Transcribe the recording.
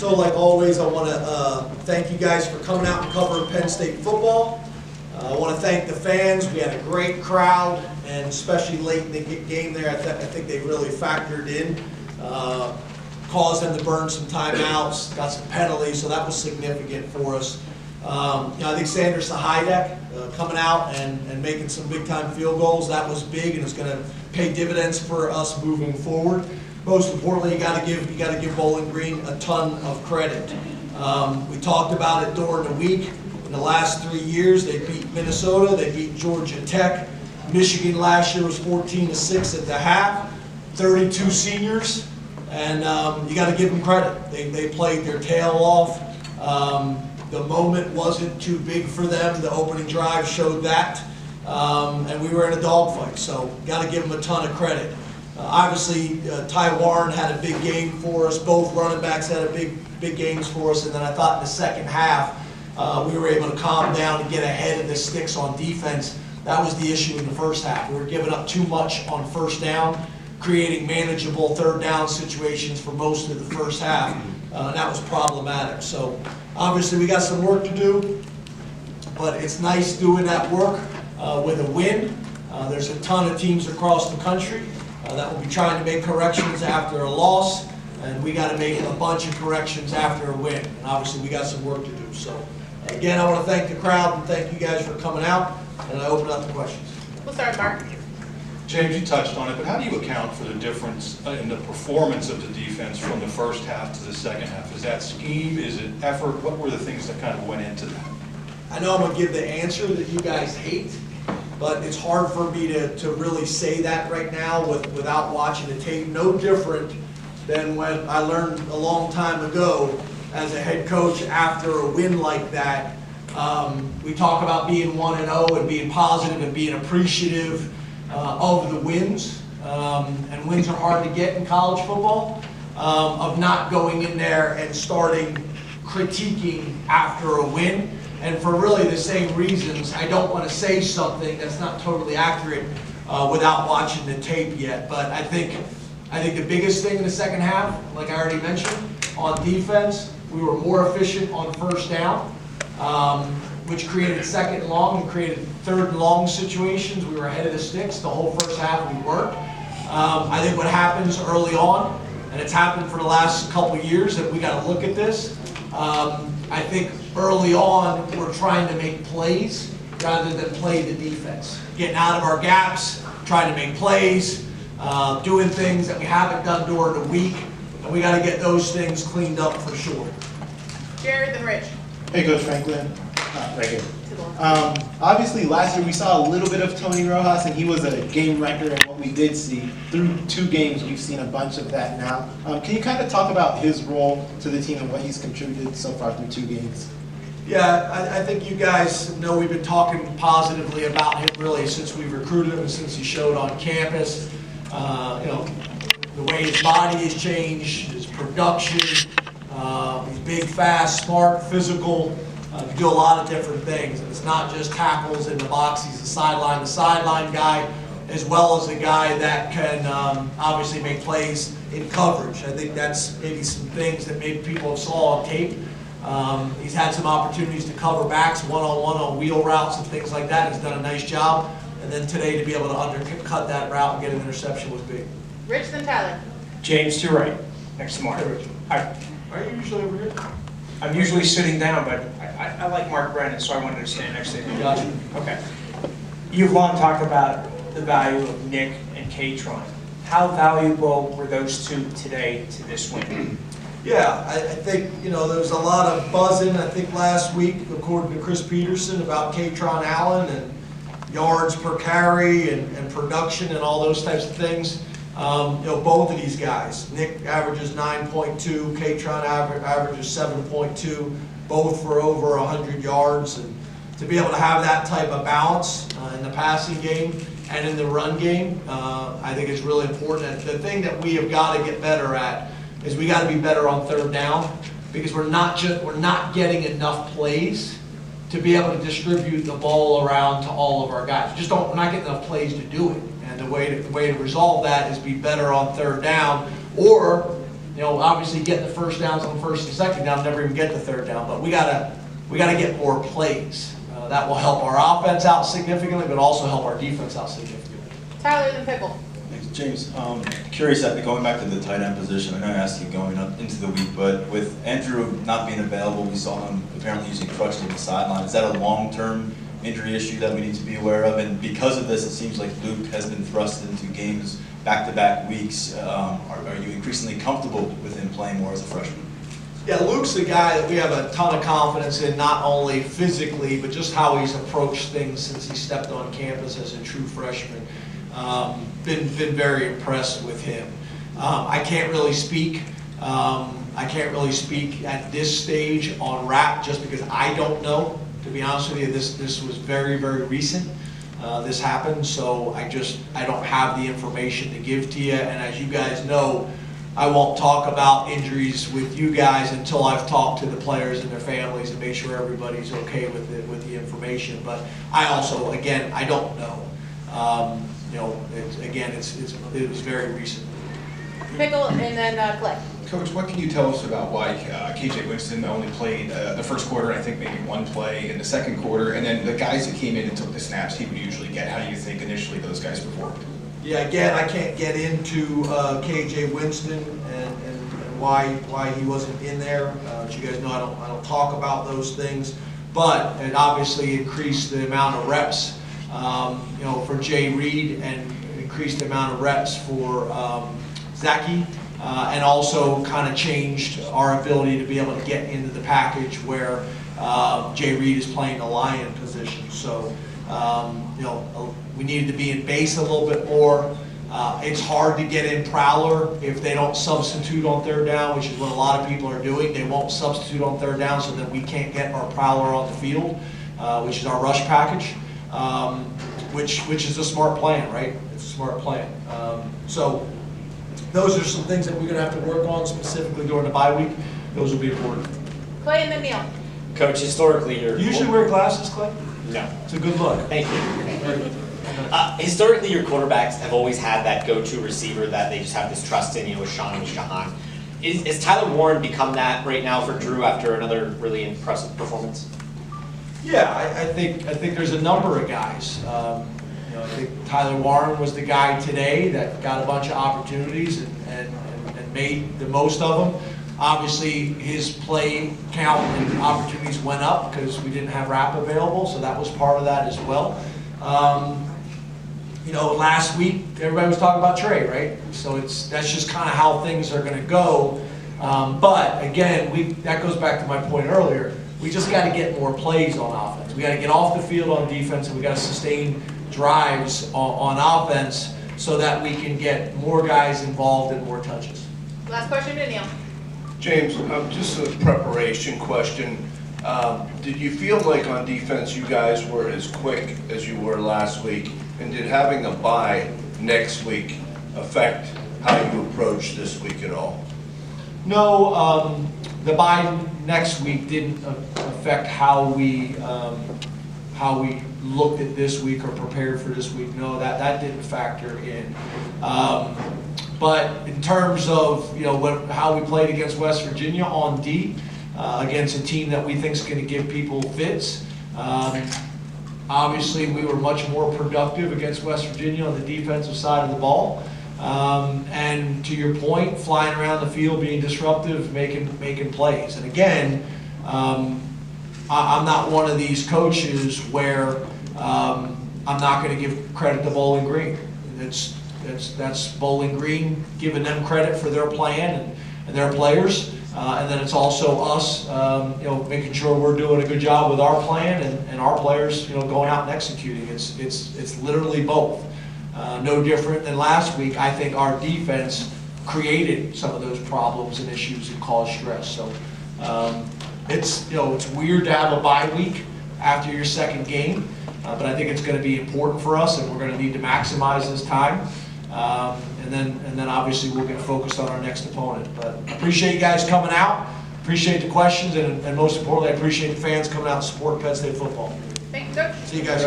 So like always, I want to thank you guys for coming out and covering Penn State football. I want to thank the fans. We had a great crowd, and especially late in the game there, I think they really factored in. Caused them to burn some timeouts, got some penalties, so that was significant for us. I think Sandra Sahidek coming out and making some big-time field goals, that was big, and it's going to pay dividends for us moving forward. Most importantly, you got to give Bowling Green a ton of credit. We talked about it during the week. In the last 3 years, they beat Minnesota, they beat Georgia Tech. Michigan last year was 14-6 at the half, 32 seniors, and you got to give them credit. They played their tail off. The moment wasn't too big for them. The opening drive showed that, and we were in a dogfight. So got to give them a ton of credit. Obviously, Ty Warren had a big game for us. Both running backs had big games for us. And then I thought in the second half, we were able to calm down and get ahead of the sticks on defense. That was the issue in the first half. We were giving up too much on first down, creating manageable third down situations for most of the first half. And that was problematic. So obviously we got some work to do, but it's nice doing that work with a win. There's a ton of teams across the country that will be trying to make corrections after a loss, and we got to make a bunch of corrections after a win. And obviously we got some work to do. So again, I want to thank the crowd and thank you guys for coming out, and I open up the questions. We'll start with Mark. James, you touched on it, but how do you account for the difference in the performance of the defense from the first half to the second half? Is that scheme? Is it effort? What were the things that kind of went into that? I know I'm going to give the answer that you guys hate, but it's hard for me to really say that right now without watching the tape. No different than when I learned a long time ago as a head coach after a win like that. We talk about being 1-0 and being positive and being appreciative of the wins, and wins are hard to get in college football, of not going in there and starting critiquing after a win. And for really the same reasons, I don't want to say something that's not totally accurate without watching the tape yet. But I think the biggest thing in the second half, like I already mentioned, on defense, we were more efficient on first down, which created second and long and created third and long situations. We were ahead of the sticks. The whole first half we weren't. I think what happens early on, and it's happened for the last couple of years, that we got to look at this. I think early on we're trying to make plays rather than play the defense. Getting out of our gaps, trying to make plays, doing things that we haven't done during the week, and we got to get those things cleaned up for sure. Jared and Rich. Hey, Coach Franklin. Right here. Obviously, last year we saw a little bit of Tony Rojas, and he was a game wrecker. And what we did see through 2 games, we've seen a bunch of that now. Can you kind of talk about his role to the team and what he's contributed so far through 2 games? Yeah, I think you guys know we've been talking positively about him really since we recruited him, since he showed on campus. The way his body has changed, his production. He's big, fast, smart, physical. Can do a lot of different things, and it's not just tackles in the box. He's a sideline guy, as well as a guy that can obviously make plays in coverage. I think that's maybe some things that maybe people have saw on tape. He's had some opportunities to cover backs one-on-one on wheel routes and things like that. He's done a nice job, and then today to be able to undercut that route and get an interception was big. Rich and Tyler. James to your right, next to Mark. Hey, Rich. Hi. Are you usually over here? I'm usually sitting down, but I like Mark Brennan, so I wanted to stand next to him. Gotcha. Okay. You've long talked about the value of Nick and Katron. How valuable were those 2 today to this win? Yeah, I think, there was a lot of buzzing, I think last week, according to Chris Peterson, about Katron Allen and yards per carry and production and all those types of things. Both of these guys, Nick averages 9.2, Katron averages 7.2, both for over 100 yards. And to be able to have that type of balance in the passing game and in the run game, I think is really important. The thing that we have got to get better at is we got to be better on third down, because we're not getting enough plays to be able to distribute the ball around to all of our guys. We're not getting enough plays to do it. And the way to resolve that is be better on third down, or obviously getting the first downs on first and second down, never even get the third down, but we gotta get more plays. That will help our offense out significantly, but also help our defense out significantly. Tyler the Pickle. Thanks, James. Curious, going back to the tight end position, I know I asked you going up into the week, but with Andrew not being available, we saw him apparently using crutches on the sideline. Is that a long-term injury issue that we need to be aware of? And because of this, it seems like Luke has been thrust into games back-to-back weeks. Are you increasingly comfortable with him playing more as a freshman? Yeah, Luke's the guy that we have a ton of confidence in, not only physically, but just how he's approached things since he stepped on campus as a true freshman. Been very impressed with him. I can't really speak at this stage on rap just because I don't know. To be honest with you, this was very, very recent. This happened, so I don't have the information to give to you. And as you guys know, I won't talk about injuries with you guys until I've talked to the players and their families and made sure everybody's okay with the information. But I also, again, I don't know. It was very recent. Pickle and then Clay. Coach, what can you tell us about why KJ Winston only played the first quarter, and I think maybe one play in the second quarter, and then the guys that came in and took the snaps he would usually get? How do you think initially those guys performed? Yeah, again, I can't get into KJ Winston and why he wasn't in there. As you guys know, I don't talk about those things, but it obviously increased the amount of reps, for Jay Reed, and increased the amount of reps for Zachy, and also kind of changed our ability to be able to get into the package where Jay Reed is playing the lion position. So, we needed to be in base a little bit more. It's hard to get in Prowler if they don't substitute on third down, which is what a lot of people are doing. They won't substitute on third down so that we can't get our Prowler on the field, which is our rush package, which is a smart plan, right? It's a smart plan. So those are some things that we're going to have to work on specifically during the bye week. Those will be important. Clay and then Neil. Coach, historically, You usually wear glasses, Clay? No. It's a good look. Thank you. Historically, your quarterbacks have always had that go-to receiver that they just have this trust in, with Sean and Shahan. Is Tyler Warren become that right now for Drew after another really impressive performance? Yeah, I think there's a number of guys. I think Tyler Warren was the guy today that got a bunch of opportunities and made the most of them. Obviously, his play count and opportunities went up because we didn't have rap available, so that was part of that as well. Last week everybody was talking about Trey, right? So that's just kind of how things are going to go. But again, that goes back to my point earlier. We just got to get more plays on offense. We got to get off the field on defense, and we got to sustain drives on offense so that we can get more guys involved and more touches. Last question to Neil. James, just a preparation question. Did you feel like on defense you guys were as quick as you were last week? And did having a bye next week affect how you approach this week at all? No, the bye next week didn't affect how we looked at this week or prepared for this week. No, that didn't factor in. But in terms of how we played against West Virginia on D, against a team that we think is going to give people fits, obviously we were much more productive against West Virginia on the defensive side of the ball. And to your point, flying around the field, being disruptive, making plays. And again, I'm not one of these coaches where I'm not going to give credit to Bowling Green. That's Bowling Green giving them credit for their plan and their players, and then it's also us, making sure we're doing a good job with our plan and our players, going out and executing. It's literally both. No different than last week. I think our defense created some of those problems and issues and caused stress. So it's weird to have a bye week after your second game, but I think it's going to be important for us, and we're going to need to maximize this time. And then obviously we'll get focused on our next opponent. But appreciate you guys coming out, appreciate the questions, and most importantly, I appreciate the fans coming out and supporting Penn State football. Thank you, Coach. See you guys.